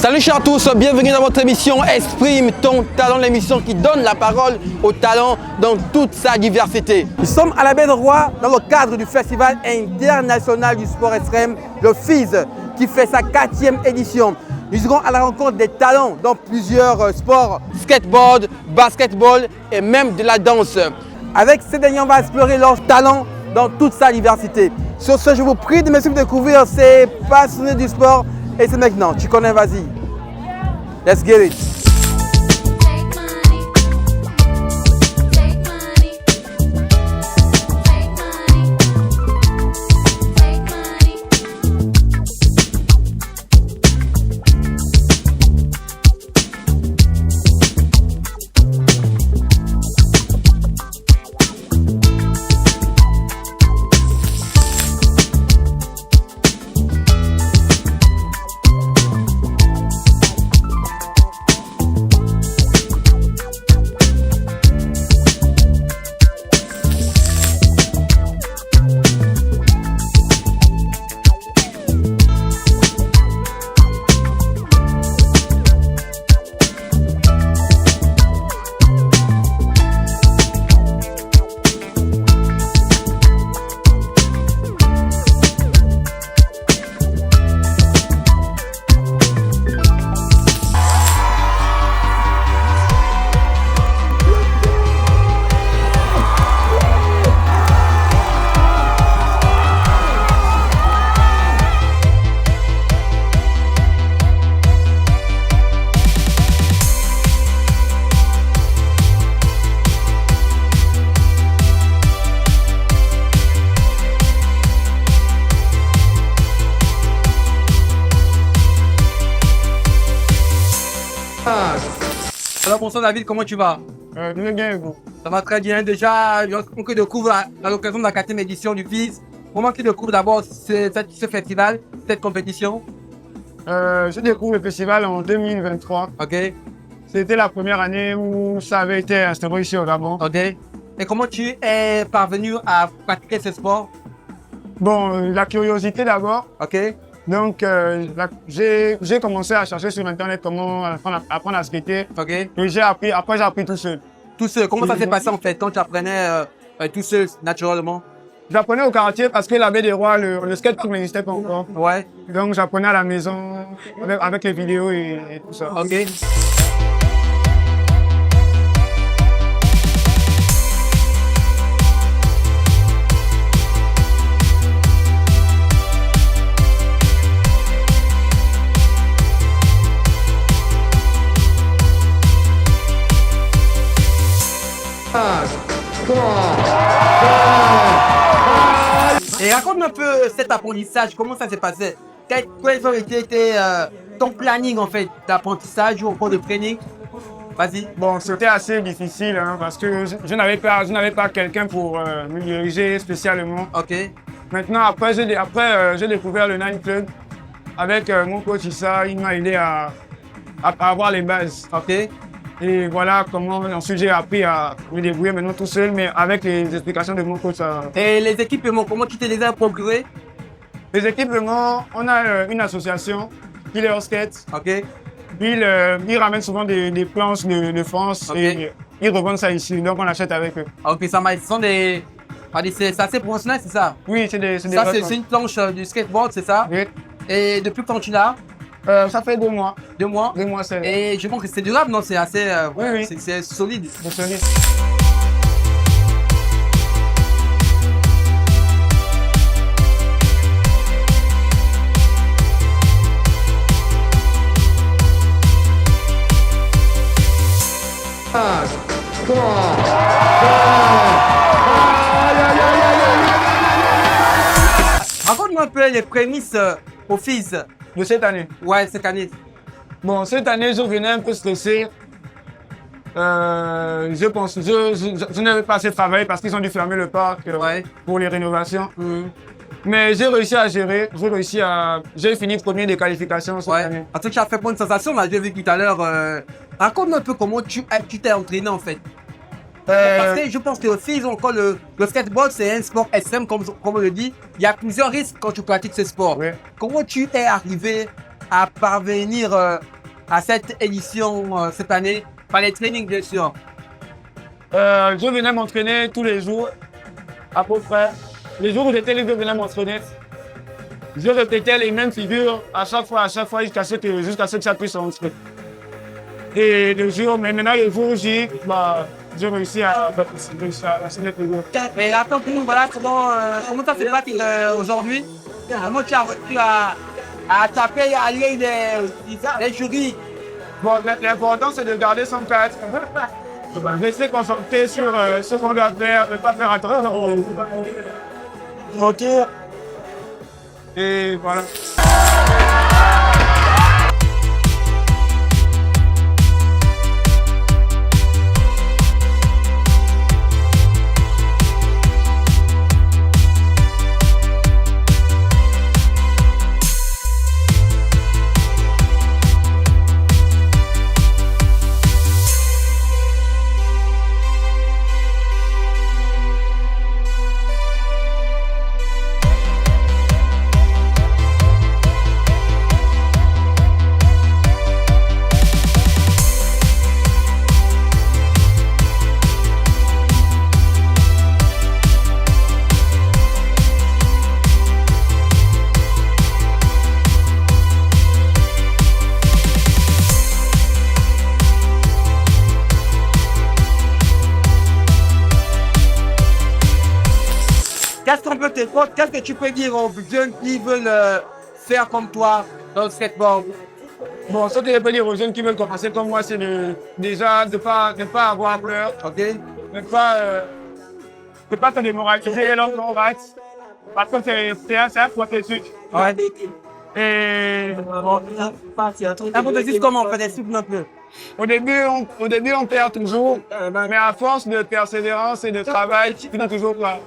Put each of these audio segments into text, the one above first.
Salut chers à tous, bienvenue dans votre émission Exprime ton talent, l'émission qui donne la parole au talent dans toute sa diversité. Nous sommes à la Baie de Roi dans le cadre du Festival international du sport extrême, le FISE, qui fait sa 4e édition. Nous irons à la rencontre des talents dans plusieurs sports, skateboard, basketball et même de la danse. Avec ces derniers, on va explorer leur talent dans toute sa diversité. Sur ce, je vous prie de me suivre découvrir ces passionnés du sport. Et c'est maintenant, tu connais, vas-y. Let's get it. Alors bonsoir David, comment tu vas? Bien, vous. Ça va très bien. Déjà, on découvre à l'occasion de la 4e édition du FISE. Comment tu découvres d'abord ce festival, cette compétition? Je découvre le festival en 2023. Ok. C'était la première année où ça avait été instauré ici au Gabon. Ok. Et comment tu es parvenu à pratiquer ce sport? Bon, la curiosité d'abord. Ok. Donc, j'ai commencé à chercher sur Internet comment apprendre à skater. Ok. Et après, j'ai appris tout seul. Tout seul. Comment ça s'est passé en fait quand tu apprenais tout seul, naturellement? J'apprenais au quartier parce que la Baie des Rois, le skatepark n'existait pas encore. Ouais. Donc, j'apprenais à la maison avec les vidéos et tout ça. Ok. Et raconte-moi un peu cet apprentissage, comment ça s'est passé? Quels ont été ton planning en fait d'apprentissage ou au cours de training? Vas-y. Bon, c'était assez difficile hein, parce que je n'avais pas quelqu'un pour me diriger spécialement. Ok. Maintenant, après, j'ai découvert le Nine Club avec mon coach Issa. Il m'a aidé à avoir les bases. Ok. Et voilà comment ensuite j'ai appris à me débrouiller maintenant tout seul, mais avec les explications de mon coach. Et les équipements, comment tu te les as procurés? Les équipements, on a une association, Killer Skate. Ok. Ils ramènent souvent des planches de France et ils revendent ça ici, donc on achète avec eux. Ok, ça marche. Ce sont des... C'est assez professionnel, c'est ça? Oui, c'est des Ça, c'est une planche du skateboard, c'est ça? Oui. Et depuis quand tu l'as? Ça fait 2 mois. 2 mois? 2 mois, c'est... Et je pense que c'est durable, non? C'est assez... Oui. C'est solide. C'est solide. Raconte-moi un peu les prémices au FISE. De cette année. Ouais, cette année. Bon, cette année, je venais un peu stressé. Je n'avais pas assez travaillé parce qu'ils ont dû fermer le parc pour les rénovations. Mais j'ai réussi à gérer, j'ai fini premier des qualifications cette année. Parce que tu as fait bonne sensation, là, j'ai vu tout à l'heure. Raconte-moi un peu comment tu t'es entraîné en fait. Parce que je pense que aussi, ils ont encore le skateboard, c'est un sport extrême, comme on le dit. Il y a plusieurs risques quand tu pratiques ce sport. Oui. Comment tu es arrivé à parvenir à cette édition cette année? Par les trainings, bien sûr. Je venais m'entraîner tous les jours, à peu près. Les jours où j'étais libre, je venais m'entraîner. Je répétais les mêmes figures à chaque fois, jusqu'à ce que ça puisse rentrer. Et mais maintenant, le jour J, j'ai réussi à se mettre le jour. Mais attends, voilà, comment ça se passe aujourd'hui? Comment tu as réussi à taper et à aller les jurys? Bon, l'important, c'est de garder son cadre. Rester concentré sur ce qu'on doit faire, ne pas faire attention. Ok. Et voilà. Qu'est-ce que tu peux dire aux jeunes qui veulent faire comme toi dans le skateboard? Bon, ce que je peux dire aux jeunes qui veulent commencer comme moi, c'est déjà de ne pas avoir peur. Ok. Ne pas te démoraliser longtemps, parce que c'est un processus. Ouais. Et Un processus comment on fait des souffles un peu? au début, on perd toujours, mais à force de persévérance et de travail, tu finis toujours pas.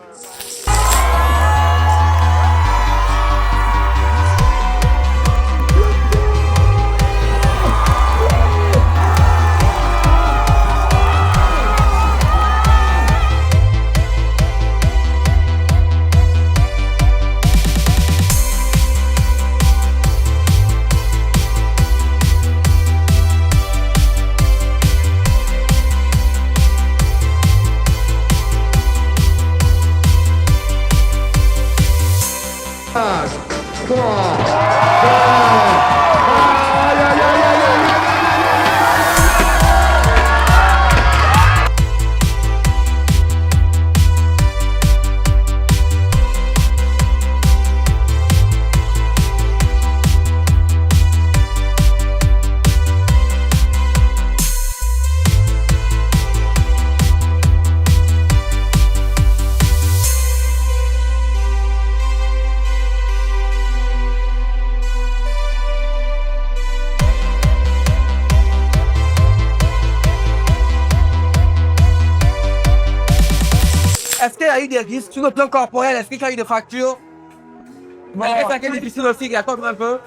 Est-ce qu'il y a eu des risques sur le plan corporel? Est-ce qu'il y a eu des fractures? Est-ce que ça a été difficile aussi? Raconte un peu.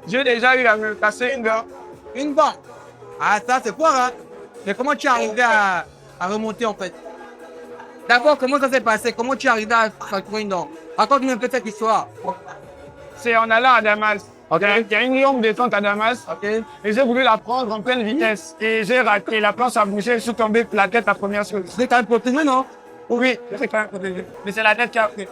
J'ai déjà eu à me casser une dent. Une dent? Ah, ça c'est fort, hein? Mais comment tu es arrivé à remonter en fait? D'abord, comment ça s'est passé? Comment tu es arrivé à fracturer une dent? Raconte-nous un peu cette histoire. C'est en allant à Damas. Il y a une longue descente à Damas. Ok. Et j'ai voulu la prendre en pleine vitesse. Et j'ai raté. La planche a bougé. Je suis tombé la tête la première chose. C'est quand même protégé, non? Oui, c'est quand même protégé. Mais c'est la tête qui a pris.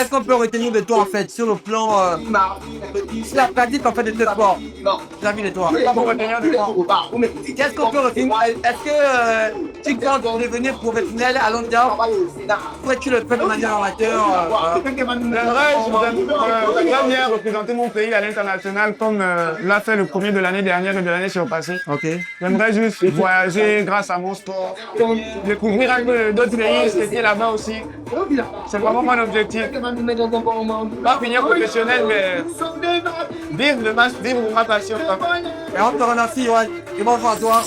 qu'est-ce qu'on peut retenir de toi en fait sur le plan sur la pratique en fait de ce sport? Vis-à-vis de toi. Qu'est-ce qu'on peut retenir? Est-ce que tu comptes devenir professionnel à long terme? Ou tu le fais de manière amateur? J'aimerais bien représenter mon pays à l'international comme l'a fait le premier de l'année dernière et de l'année surpassée. Ok. J'aimerais juste voyager grâce à mon sport, découvrir un peu d'autres pays, c'était là-bas aussi. C'est vraiment mon objectif. Pas finir professionnel, mais vivre ma passion. Et on te remercie, Yoann. Et bon vent à toi.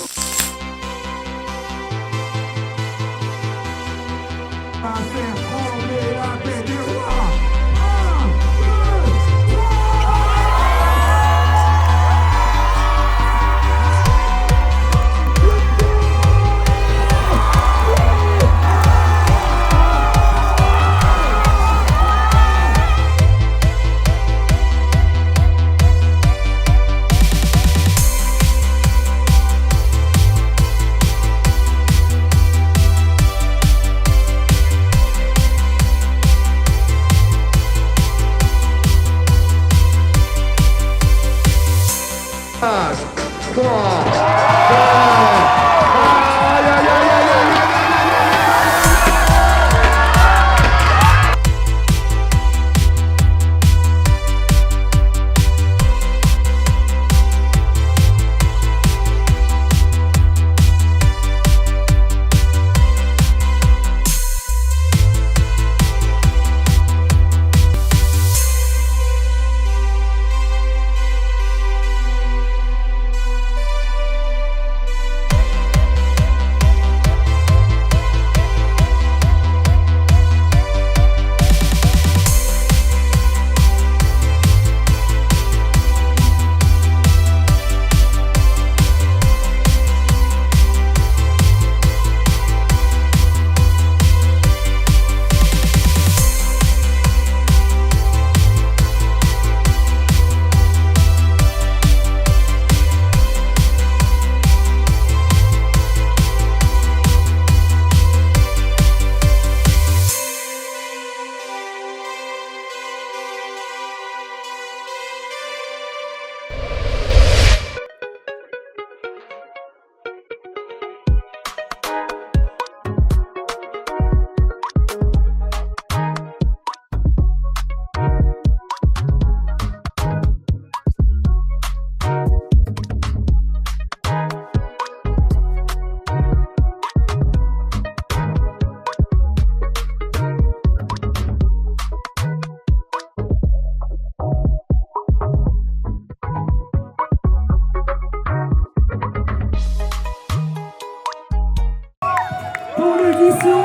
Pour l'édition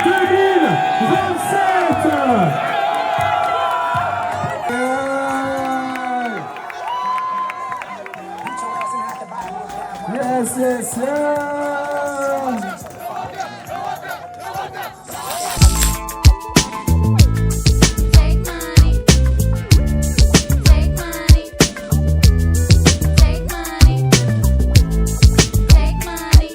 2027. Yes, yes, yes. Take money. Take money. Take money. Take money.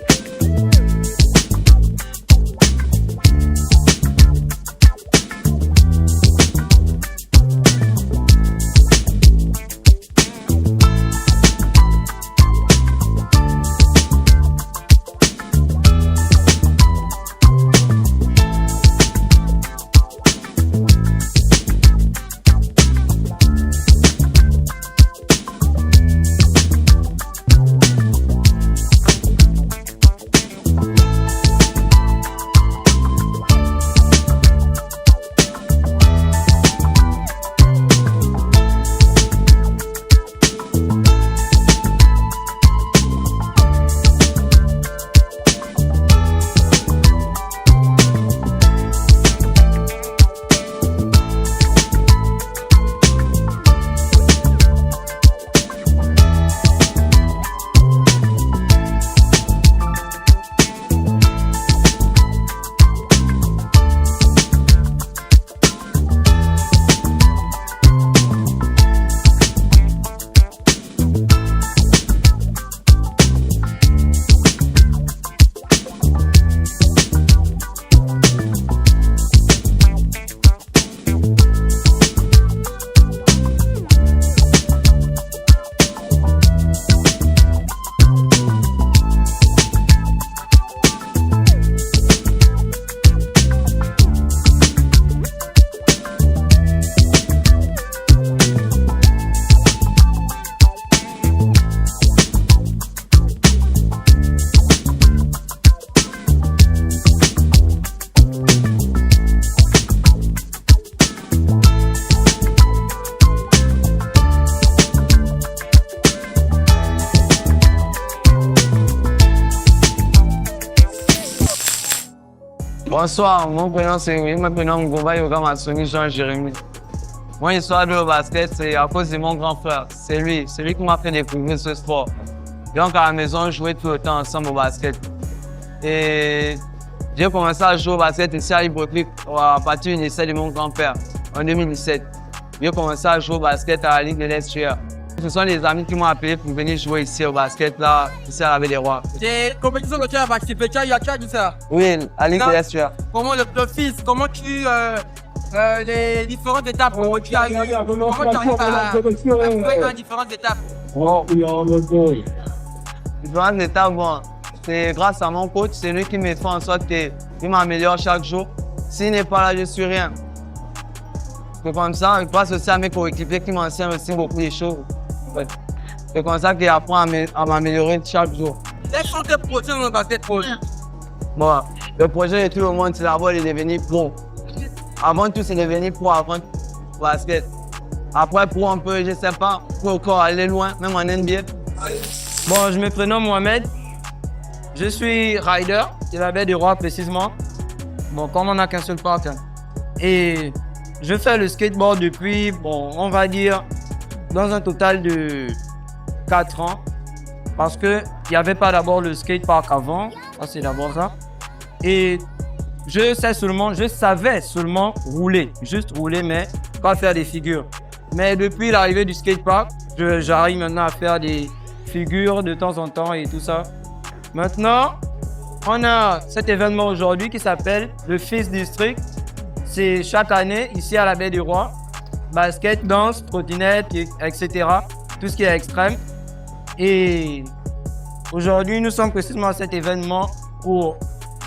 Bonsoir, mon prénom c'est Louis, mon prénom Ngomba Yoga Matsoni Jean-Jérémy. Mon histoire de basket, c'est à cause de mon grand frère. C'est lui qui m'a fait découvrir ce sport. Donc à la maison, on jouait tout le temps ensemble au basket. Et j'ai commencé à jouer au basket ici à Libreville à partir du lycée de mon grand-père en 2017. J'ai commencé à jouer au basket à la Ligue de l'Estuaire. Ce sont les amis qui m'ont appelé pour venir jouer ici au basket, là, ici à la Baie des Rois. C'est compétition que tu as participé, tu as dit ça. Oui, à la Ligue de l'Estuaire. Comment le fils, comment tu les différentes étapes, comment tu arrives à les différentes étapes. Différentes étapes, bon, c'est grâce à mon coach, c'est lui qui me fait en sorte qu'il m'améliore chaque jour. S'il n'est pas là, je ne suis rien. C'est comme ça, grâce aussi à mes coéquipiers qui m'enseignent aussi beaucoup de choses. Ouais. C'est comme ça qu'il apprend à m'améliorer chaque jour. Quels sont tes projets dans le basket, Paul? Bon, le projet de tout le monde, c'est d'abord de devenir pro. Avant tout, c'est de devenir pro avant le basket. Après, pro, on peut, je ne sais pas, pour encore aller loin, même en NBA. Bon, je me prénomme Mohamed. Je suis rider de la Baie des Rois précisément. Bon, comme on n'a qu'un seul parc. Hein. Et je fais le skateboard depuis, bon, on va dire, dans un total de 4 ans. Parce qu'il n'y avait pas d'abord le skatepark avant. Ça, c'est d'abord ça. Et je savais seulement rouler. Juste rouler, mais pas faire des figures. Mais depuis l'arrivée du skatepark, j'arrive maintenant à faire des figures de temps en temps et tout ça. Maintenant, on a cet événement aujourd'hui qui s'appelle le FIS District. C'est chaque année, ici à la Baie du Roi. Basket, danse, trottinette, etc. Tout ce qui est extrême. Et aujourd'hui, nous sommes précisément à cet événement pour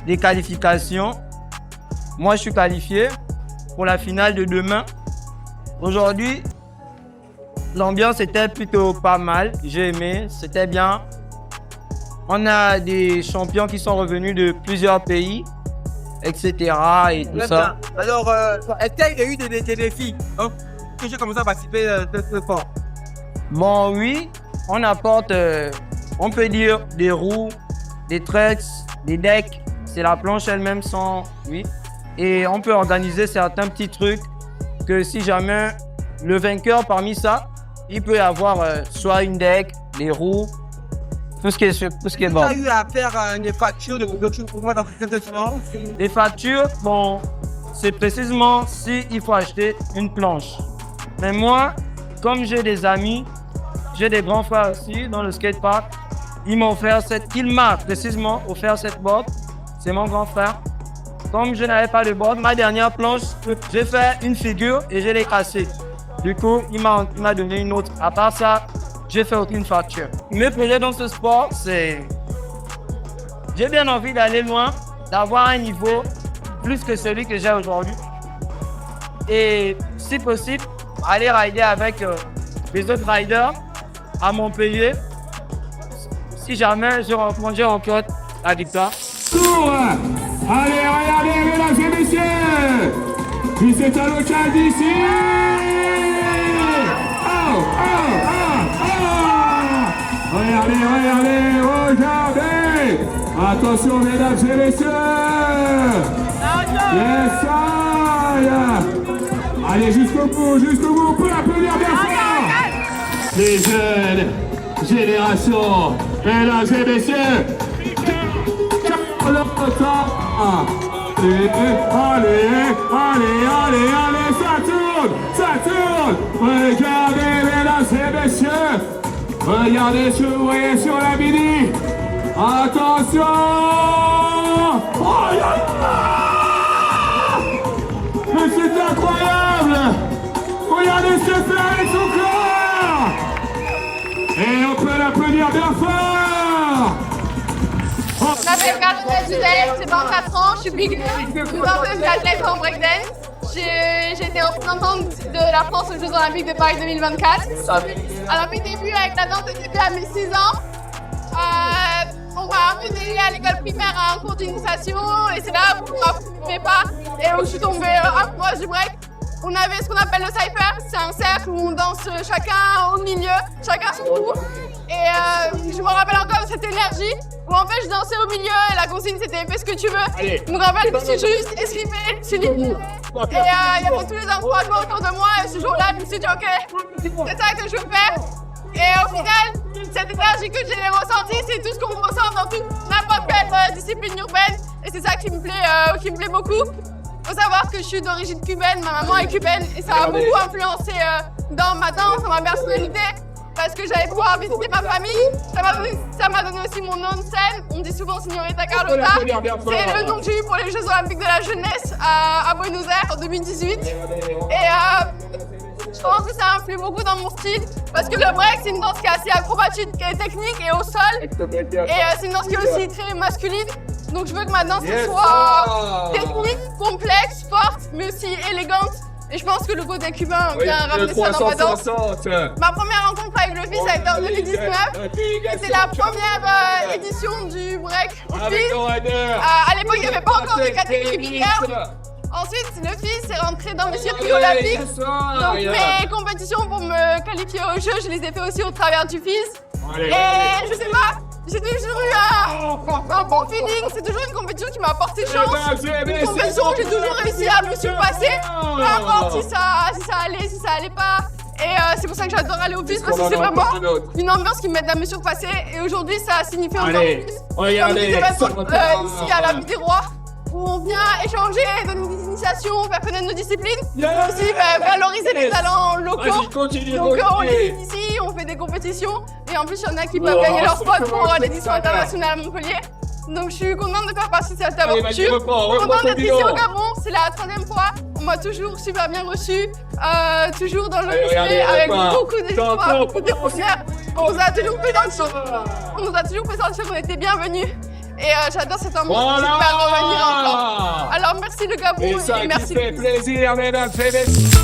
des qualifications. Moi, je suis qualifié pour la finale de demain. Aujourd'hui, l'ambiance était plutôt pas mal. J'ai aimé, c'était bien. On a des champions qui sont revenus de plusieurs pays, etc. et tout ça. Alors, est-ce qu'il y a eu des défis que j'ai commencé à participer de ce sport? Bon, oui, on apporte, on peut dire, des roues, des trucks, des decks. C'est la planche elle-même sans, oui. Et on peut organiser certains petits trucs que si jamais le vainqueur parmi ça, il peut avoir soit une deck, des roues, tout ce qui est bon. Tu as eu à faire des factures de production pour moi dans ce sport? Les factures, bon, c'est précisément si il faut acheter une planche. Mais moi, comme j'ai des amis, j'ai des grands frères aussi dans le skatepark, il m'a précisément offert cette board. C'est mon grand frère. Comme je n'avais pas de board, ma dernière planche, j'ai fait une figure et je l'ai cassée. Du coup, il m'a donné une autre. À part ça, j'ai fait aucune facture. Mes projets dans ce sport, c'est... J'ai bien envie d'aller loin, d'avoir un niveau plus que celui que j'ai aujourd'hui. Et si possible, aller rider avec les autres riders à Montpellier. Si jamais je rencontre la victoire. Tour. Allez, regardez, mesdames et messieurs. Puis c'est un local d'ici. Oh, oh, oh, oh. Regardez. Attention, mesdames et messieurs. Yes, sir. Allez, jusqu'au bout, on peut applaudir bien fort. Les jeunes générations, mesdames et messieurs. Allez, ça tourne. Regardez, mesdames et messieurs. Regardez ce que vous voyez sur la mini. Attention. Oh là là. Mais c'est incroyable. Regardez ce que fait avec son corps. Et on peut l'applaudir bien fort. Je m'appelle Carolina Dudel, j'ai 24 ans, je suis big athlète en breakdance. J'ai été représentante de la France aux Jeux Olympiques de Paris 2024. Alors mes débuts avec la danse, j'ai à mes 6 ans. On m'a un peu dédié à l'école primaire à un cours d'initiation et c'est là où on m'a pris mes pas et où je suis tombée amoureuse du break. On avait ce qu'on appelle le cypher, c'est un cercle où on danse chacun au milieu, chacun son tour. Et je me rappelle encore de cette énergie où Bon, en fait, je dansais au milieu et la consigne c'était fais ce que tu veux. Allez. Je me rappelle que je suis juste esquivée, je suis libre. Et il y avait tous les encouragements autour de moi et ce jour-là, je me suis dit, ok, c'est ça que je veux faire. Et au final, cette énergie que j'ai ressentie, c'est tout ce qu'on ressent dans n'importe quelle discipline urbaine. Et c'est ça qui me plaît beaucoup. Il faut savoir que je suis d'origine cubaine, ma maman est cubaine et ça a beaucoup influencé dans ma danse, dans ma personnalité. Parce que j'allais pouvoir visiter ma famille. Ça m'a donné aussi mon nom de scène. On me dit souvent Signorita Carlota. C'est le nom que j'ai eu pour les Jeux Olympiques de la jeunesse à Buenos Aires en 2018. Et je pense que ça influe beaucoup dans mon style. Parce que le break, c'est une danse qui est assez acrobatique, qui est technique et au sol. Et c'est une danse qui est aussi très masculine. Donc je veux que ma danse soit technique, complexe, forte, mais aussi élégante. Et je pense que le côté cubain vient ramener ça dans ma danse. Ma première rencontre avec le FIS a été en 2019. C'était la première édition du break au FIS. À l'époque, il n'y avait pas encore de catégorie binaire. Ensuite, le FIS est rentré dans le circuit olympique. Donc mes compétitions pour me qualifier aux Jeux, je les ai fait aussi au travers du FIS. Et je sais pas, j'ai toujours eu un bon feeling. C'est toujours une compétition qui m'a apporté chance. Une compétition où j'ai toujours réussi à me surpasser. Peu importe si ça allait pas. Et c'est pour ça que j'adore aller au FIS parce que c'est vraiment une ambiance qui m'aide à me surpasser. Et aujourd'hui, ça a signifié encore plus. Comme ici à la Ville des Rois, où on vient échanger, donner des initiations, faire connaître nos disciplines, mais aussi valoriser les talents locaux. Donc on les initie, on fait des compétitions, et en plus il y en a qui peuvent gagner leur spot pour l'édition internationale à Montpellier. Donc je suis contente de faire partie de cette aventure, contente d'être ici au Gabon, c'est la 3e fois, on m'a toujours super bien reçu, toujours dans le respect, avec beaucoup d'espoir, beaucoup de confiance. On nous a toujours fait sentir qu'on était bienvenus. Et j'adore cette ambiance, j'espère revenir encore. Alors merci le Gabon et merci. Ça fait plaisir, mesdames et messieurs.